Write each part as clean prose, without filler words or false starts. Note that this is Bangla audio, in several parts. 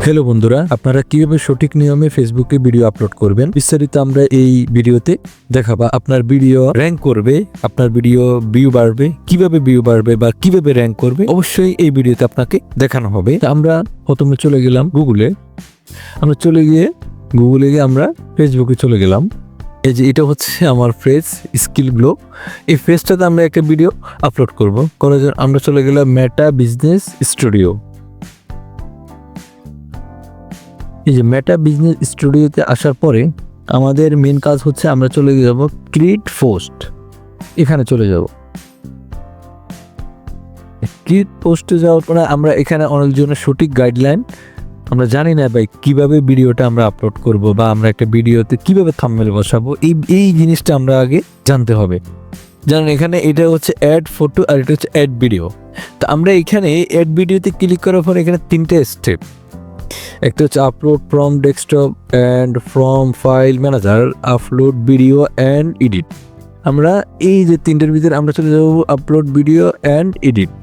হ্যালো বন্ধুরা, আপনারা কিভাবে সঠিক নিয়মে ফেসবুকে ভিডিও আপলোড করবেন বিস্তারিত আমরা এই ভিডিওতে দেখাবো। আপনার ভিডিও র্যাঙ্ক করবে, আপনার ভিডিও ভিউ বাড়বে, কিভাবে ভিউ বাড়বে বা কিভাবে র্যাঙ্ক করবে অবশ্যই এই ভিডিওতে আপনাকে দেখানো হবে। আমরা প্রথমে চলে গেলাম গুগলে। আমরা ফেসবুকে চলে গেলাম। এই যে এটা হচ্ছে আমার ফেস স্কিল গ্লো। এই ফেসটাতে আমরা একটা ভিডিও আপলোড করব। করার জন্য আমরা চলে গেলাম মেটা বিজনেস স্টুডিও। এই যে মেটা বিজনেস স্টুডিওতে আসার পরে আমাদের মেন কাজ হচ্ছে আমরা চলে যাব ক্রিয়েট পোস্ট। এখানে চলে যাব। ক্রিয়েট পোস্টে যাওয়ার পরে আমরা এখানে অনেকজনের সঠিক গাইডলাইন আমরা জানি না ভাই কিভাবে ভিডিওটা আমরা আপলোড করব বা আমরা একটা ভিডিওতে কিভাবে থাম্বনেল বসাবো, এই জিনিসটা আমরা আগে জানতে হবে। জানেন এখানে এটা হচ্ছে অ্যাড ফটো আর এটা হচ্ছে অ্যাড ভিডিও। তো আমরা এখানে অ্যাড ভিডিওতে ক্লিক করার পর এখানে তিনটে স্টেপ। একটা হচ্ছে upload from desktop and from file manager, upload video and edit. আমরা এই যে তিনটের ভিতরে আমরা চলে যাব আপলোড ভিডিও অ্যান্ড এডিট।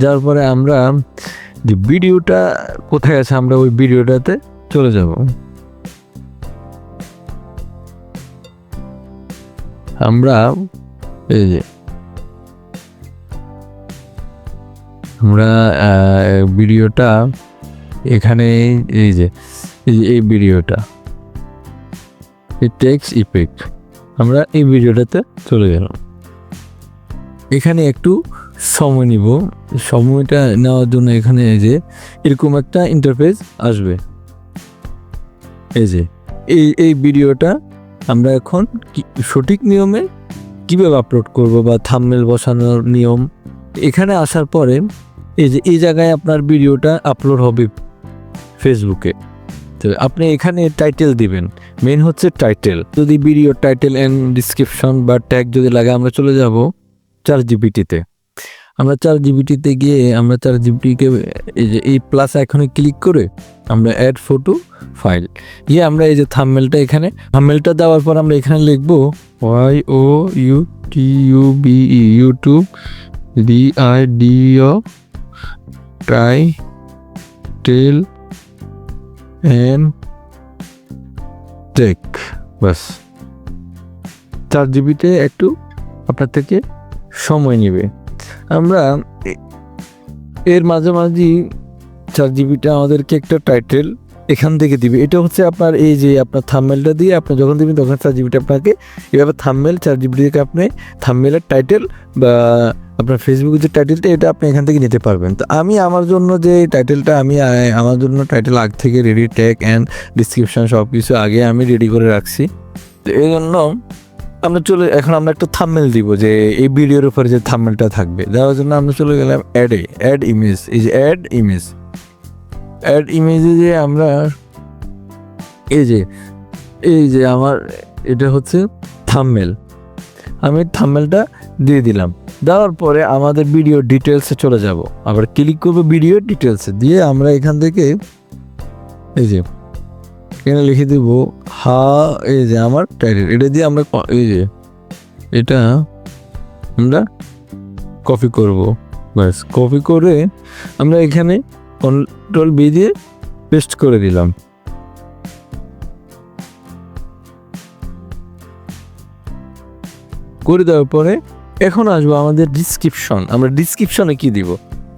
যাওয়ার পরে আমরা যে ভিডিওটা কোথায় আছে আমরা ওই ভিডিওটাতে চলে যাব। আমরা এই যে ভিডিওটা এখানে এই ভিডিওটা এই টেক্সট ইফেক্ট আমরা এই ভিডিওটাতে চলে গেলাম। এখানে একটু সময় নিব। সময়টা নেওয়ার জন্য এখানে এই যে এরকম একটা ইন্টারফেস আসবে। এই ভিডিওটা আমরা এখন সঠিক নিয়মে কিভাবে আপলোড করব বা থাম্বনেল বসানোর নিয়ম এখানে আসার পরে এই জায়গায় আপনার ভিডিওটা আপলোড হবে ফেসবুকে। তো আপনি এখানে টাইটেল দিবেন, মেন হচ্ছে টাইটেল। যদি ভিডিও টাইটেল অ্যান্ড ডিসক্রিপশন বা ট্যাগ যদি লাগে আমরা চলে যাব ChatGPT-তে। আমরা ChatGPT-তে গিয়ে আমরা ChatGPT-কে এই প্লাস আইকনে ক্লিক করে আমরা অ্যাড ফটো ফাইল আমরা এই যে থাম্বনেলটা এখানে থাম্বনেলটা দেওয়ার পর আমরা এখানে লিখবো YOUTUBE YouTube DIDO title and tag. বাস। ChatGPT একটু আপনার থেকে সময় নেবে। আমরা এর মাঝামাঝি ChatGPT আমাদেরকে একটা টাইটেল এখান থেকে দিবে। এটা হচ্ছে আপনার এই যে আপনার থাম্বনেলটা দিয়ে আপনি যখন দিবেন তখন ChatGPT আপনাকে এভাবে ChatGPT থেকে আপনি থাম্বনেলের টাইটেল বা আপনার ফেসবুকের যে টাইটেলটা এটা আপনি এখান থেকে নিতে পারবেন। তো আমি আমার জন্য যে টাইটেলটা আমার জন্য টাইটেল আগ থেকে রেডি, ট্যাগ অ্যান্ড ডিসক্রিপশন সব কিছু আগে আমি রেডি করে রাখছি। তো এই জন্য এখন আমরা একটা থাম্বনেল দিব যে এই ভিডিওর উপরে যে থাম্বনেলটা থাকবে। দেওয়ার জন্য আমরা চলে গেলাম অ্যাড ইমেজ। এই যে অ্যাড ইমেজে যে আমরা এই যে আমার এটা হচ্ছে থাম্বনেল। আমি থাম্বনেলটা দিয়ে দিলাম। দেওয়ার পরে আমাদের ভিডিও ডিটেলসে চলে যাব। আবার ক্লিক করবো ভিডিও ডিটেলসে, দিয়ে আমরা এখান থেকে এখানে লিখে দেব এই যে আমার টাইটেল। এটা দিয়ে আমরা এটা আমরা কপি করব। ব্যাস, কপি করে আমরা এখানে Ctrl V দিয়ে পেস্ট করে দিলাম। করে দেওয়ার পরে এখন আসবো আমাদের ডিসক্রিপশন। আমরা ডিসক্রিপশনে কি দিব?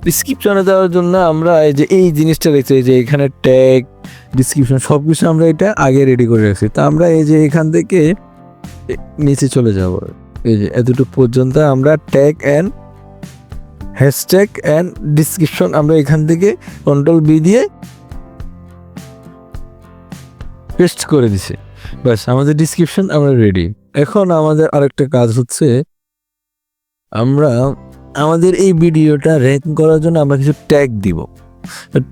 ডিসক্রিপশনে দেওয়ার জন্য আমরা এই জিনিসটা দেখছি যে এখানে ট্যাগ ডিসক্রিপশন সব কিছু আমরা এটা আগে রেডি করে রাখছি। তা আমরা এখান থেকে নিচে চলে যাব। এতটুকু পর্যন্ত আমরা tag and hashtag and description আমরা এখান থেকে Ctrl V দিয়ে পেস্ট করে দিছি। ব্যাস, আমাদের ডিসক্রিপশন আমরা রেডি। এখন আমাদের আরেকটা কাজ হচ্ছে আমরা আমাদের এই ভিডিওটা র্যাঙ্ক করার জন্য আমরা কিছু ট্যাগ দিব।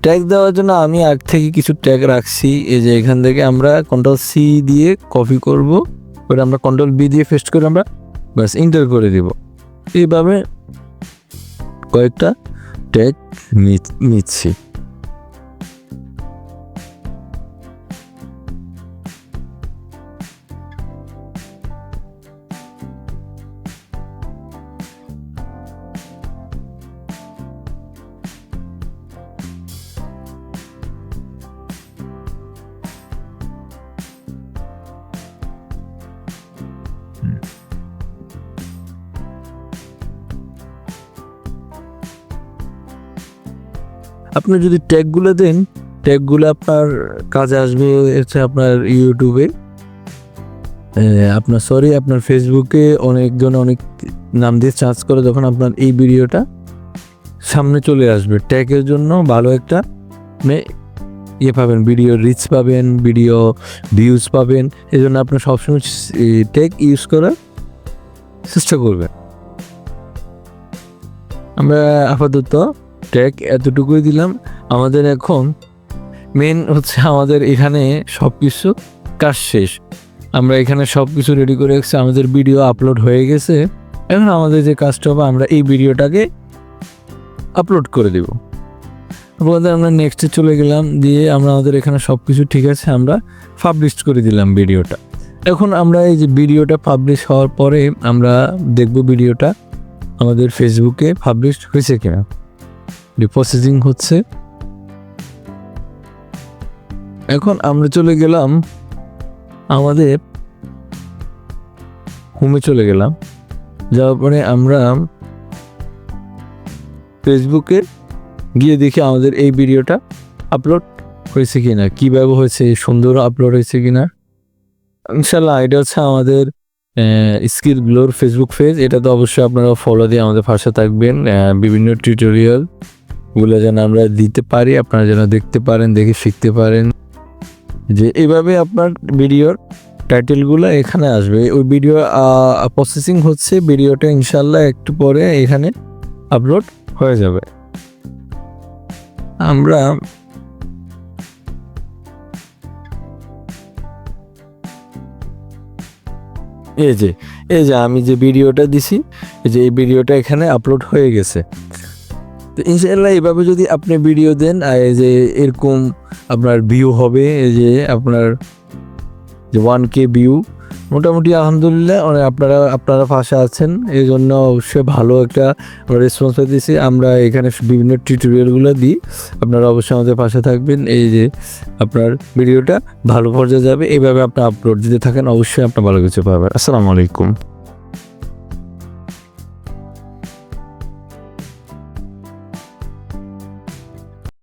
ট্যাগ দেওয়ার জন্য আমি আগ থেকে কিছু ট্যাগ রাখছি। এখান থেকে আমরা Ctrl C দিয়ে কপি করব, করে আমরা Ctrl V দিয়ে পেস্ট করে আমরা ব্যাস এন্টার করে দিব। এইভাবে কয়েকটা ট্যাগ নিচ্ছি। আপনি যদি ট্যাগগুলো দেন, ট্যাগগুলো আপনার কাজে আসবে হচ্ছে আপনার ইউটিউবে, আপনার ফেসবুকে অনেকজন অনেক নাম দিয়ে সার্চ করে, যখন আপনার এই ভিডিওটা সামনে চলে আসবে ট্যাগের জন্য ভালো একটা পাবেন, ভিডিও রিচ পাবেন, ভিডিও ভিউজ পাবেন। এই জন্য আপনার সবসময় ট্যাগ ইউজ করার চেষ্টা করবেন। আমরা আপাতত ট্যাগ এতটুকুই দিলাম। আমাদের এখন মেন হচ্ছে আমাদের এখানে সব কিছু কাজ শেষ। আমরা এখানে সব কিছু রেডি করে রেখেছি, আমাদের ভিডিও আপলোড হয়ে গেছে। এখন আমাদের যে কাজটা হবে, আমরা এই ভিডিওটাকে আপলোড করে দেব। আমরা নেক্সটে চলে গেলাম, দিয়ে আমাদের এখানে সব কিছু ঠিক আছে, আমরা পাবলিশ করে দিলাম ভিডিওটা। এখন আমরা এই যে ভিডিওটা পাবলিশ হওয়ার পরে আমরা দেখব ভিডিওটা আমাদের ফেসবুকে পাবলিশ হয়েছে কিনা। প্রসেসিং হচ্ছে। এখন আমরা চলে গেলাম আমাদের হোমে চলে গেলাম, যাওয়ার পরে আমরা ফেসবুকে গিয়ে দেখি আমাদের এই ভিডিওটা আপলোড হয়েছে কিনা, কীভাবে হয়েছে, সুন্দর আপলোড হয়েছে কিনা। ইনশাল্লাহ এটা হচ্ছে আমাদের স্কিল গ্লোর ফেসবুক পেজ। এটা তো অবশ্যই আপনারা ফলো দিয়ে আমাদের পাশে থাকবেন। বিভিন্ন টিউটোরিয়ালগুলো যেন আমরা দিতে পারি, আপনারা যেন দেখতে পারেন, দেখে শিখতে পারেন। যে এইভাবে আপনার ভিডিওর টাইটেলগুলো এখানে আসবে। ওই ভিডিও প্রসেসিং হচ্ছে, ভিডিওটা ইনশাল্লাহ একটু পরে এখানে আপলোড হয়ে যাবে। আমরা এই যে আমি যে ভিডিওটা দিছি, এই ভিডিওটা এখানে আপলোড হয়ে গেছে। তো ইনশাআল্লাহ এইভাবে যদি আপনি ভিডিও দেন, এই যে এরকম আপনার ভিউ হবে, এই যে আপনার যে 1K ভিউ, মোটামুটি আলহামদুলিল্লাহ আপনারা পাশে আছেন, এই জন্য অবশ্যই ভালো একটা রেসপন্স পেয়েছি। আমরা এখানে বিভিন্ন টিউটোরিয়ালগুলো দিই, আপনারা অবশ্যই আমাদের পাশে থাকবেন। এই যে আপনার ভিডিওটা ভালো পর্যায়ে যাবে, এইভাবে আপনি আপলোড দিতে থাকেন, অবশ্যই আপনার ভালো কিছু পাবেন। আসসালামু আলাইকুম।